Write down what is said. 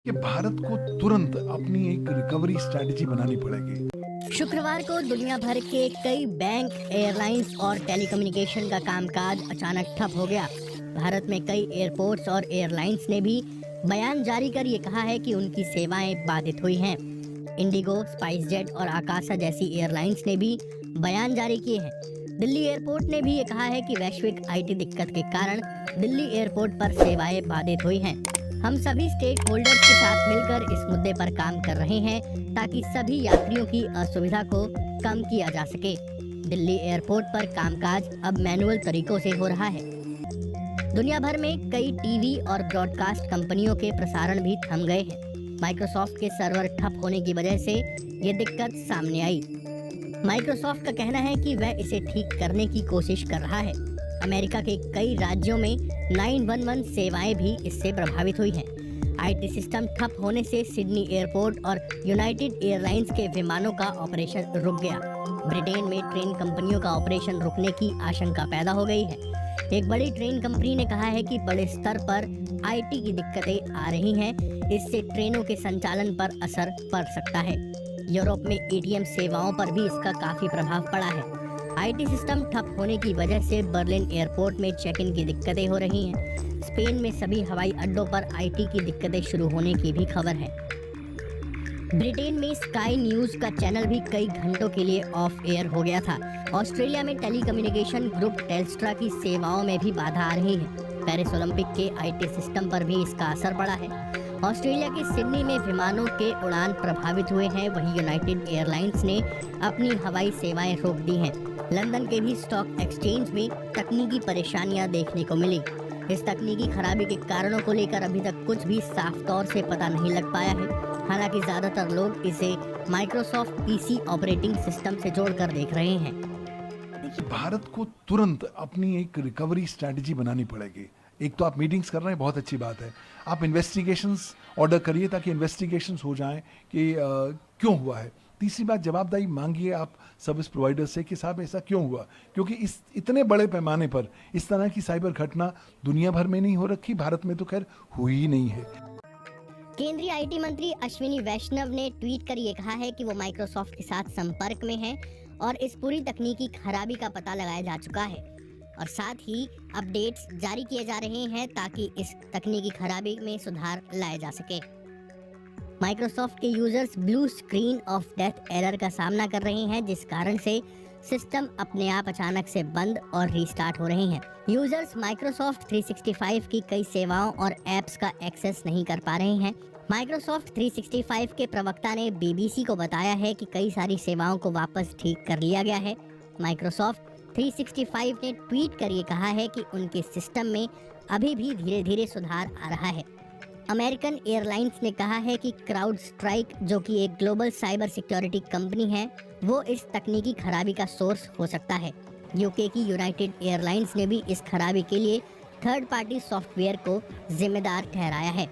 कि भारत को तुरंत अपनी एक रिकवरी स्ट्रेटजी बनानी पड़ेगी। शुक्रवार को दुनिया भर के कई बैंक, एयरलाइंस और टेलीकम्युनिकेशन का कामकाज अचानक ठप हो गया। भारत में कई एयरपोर्ट्स और एयरलाइंस ने भी बयान जारी कर ये कहा है कि उनकी सेवाएं बाधित हुई हैं। इंडिगो, स्पाइसजेट और आकाशा जैसी एयरलाइंस ने भी बयान जारी किए हैं। दिल्ली एयरपोर्ट ने भी ये कहा है कि वैश्विक आईटी दिक्कत के कारण दिल्ली एयरपोर्ट पर सेवाएं बाधित हुई हैं। हम सभी स्टेक होल्डर्स के साथ मिलकर इस मुद्दे पर काम कर रहे हैं ताकि सभी यात्रियों की असुविधा को कम किया जा सके। दिल्ली एयरपोर्ट पर कामकाज अब मैनुअल तरीकों से हो रहा है। दुनिया भर में कई टीवी और ब्रॉडकास्ट कंपनियों के प्रसारण भी थम गए हैं। माइक्रोसॉफ्ट के सर्वर ठप होने की वजह से ये दिक्कत सामने आई। माइक्रोसॉफ्ट का कहना है कि वह इसे ठीक करने की कोशिश कर रहा है। अमेरिका के कई राज्यों में 911 सेवाएं भी इससे प्रभावित हुई हैं। आईटी सिस्टम ठप होने से सिडनी एयरपोर्ट और यूनाइटेड एयरलाइंस के विमानों का ऑपरेशन रुक गया। ब्रिटेन में ट्रेन कंपनियों का ऑपरेशन रुकने की आशंका पैदा हो गई है। एक बड़ी ट्रेन कंपनी ने कहा है कि बड़े स्तर पर आईटी की दिक्कतें आ रही हैं। इससे ट्रेनों के संचालन पर असर पड़ सकता है। यूरोप में एटीएम सेवाओं पर भी इसका काफी प्रभाव पड़ा है। आईटी सिस्टम ठप होने की वजह से बर्लिन एयरपोर्ट में चेक इन की दिक्कतें हो रही हैं। स्पेन में सभी हवाई अड्डों पर आईटी की दिक्कतें शुरू होने की भी खबर है। ब्रिटेन में स्काई न्यूज का चैनल भी कई घंटों के लिए ऑफ एयर हो गया था। ऑस्ट्रेलिया में टेलीकम्युनिकेशन ग्रुप टेल्स्ट्रा की सेवाओं में भी बाधा आ रही है। पेरिस ओलंपिक के आईटी सिस्टम पर भी इसका असर पड़ा है। ऑस्ट्रेलिया के सिडनी में विमानों के उड़ान प्रभावित हुए हैं। वहीं यूनाइटेड एयरलाइंस ने अपनी हवाई सेवाएं रोक दी हैं। लंदन के भी स्टॉक एक्सचेंज में तकनीकी परेशानियां देखने को मिली। इस तकनीकी खराबी के कारणों को लेकर अभी तक कुछ भी साफ तौर से पता नहीं लग पाया है। हालांकि ज्यादातर लोग इसे माइक्रोसॉफ्ट पीसी ऑपरेटिंग सिस्टम से जोड़कर देख रहे हैं। भारत को तुरंत अपनी एक रिकवरी स्ट्रेटजी बनानी पड़ेगी। एक तो आप मीटिंग्स कर रहे हैं, बहुत अच्छी बात है। आप इन्वेस्टिगेशंस ऑर्डर करिए ताकि इन्वेस्टिगेशंस हो जाएं कि क्यों हुआ है। तीसरी बात, जवाबदेही मांगिए आप सर्विस प्रोवाइडर से कि साहब ऐसा क्यों हुआ, क्योंकि इस इतने बड़े पैमाने पर इस तरह की साइबर घटना दुनिया भर में नहीं हो रखी, भारत में तो खैर हुई ही नहीं है। केंद्रीय आईटी मंत्री अश्विनी वैष्णव ने ट्वीट कर ये कहा है कि वो माइक्रोसॉफ्ट के साथ संपर्क में हैं और इस पूरी तकनीकी खराबी का पता लगाया जा चुका है और साथ ही अपडेट्स जारी किए जा रहे हैं ताकि इस तकनीकी खराबी में सुधार लाया जा सके। माइक्रोसॉफ्ट के users blue screen of death error का सामना कर रहे हैं, जिस कारण से सिस्टम अपने आप अचानक से बंद और रीस्टार्ट हो रहे हैं। यूजर्स माइक्रोसॉफ्ट 365 की कई सेवाओं और एप्स का एक्सेस नहीं कर पा रहे हैं। माइक्रोसॉफ्ट 365 के प्रवक्ता ने बीबीसी को बताया है कि कई सारी सेवाओं को वापस ठीक कर लिया गया है। माइक्रोसॉफ्ट 365 ने ट्वीट कर ये कहा है कि उनके सिस्टम में अभी भी धीरे धीरे सुधार आ रहा है। अमेरिकन एयरलाइंस ने कहा है कि क्राउड स्ट्राइक, जो कि एक ग्लोबल साइबर सिक्योरिटी कंपनी है, वो इस तकनीकी खराबी का सोर्स हो सकता है। यूके की यूनाइटेड एयरलाइंस ने भी इस खराबी के लिए थर्ड पार्टी सॉफ्टवेयर को जिम्मेदार ठहराया है।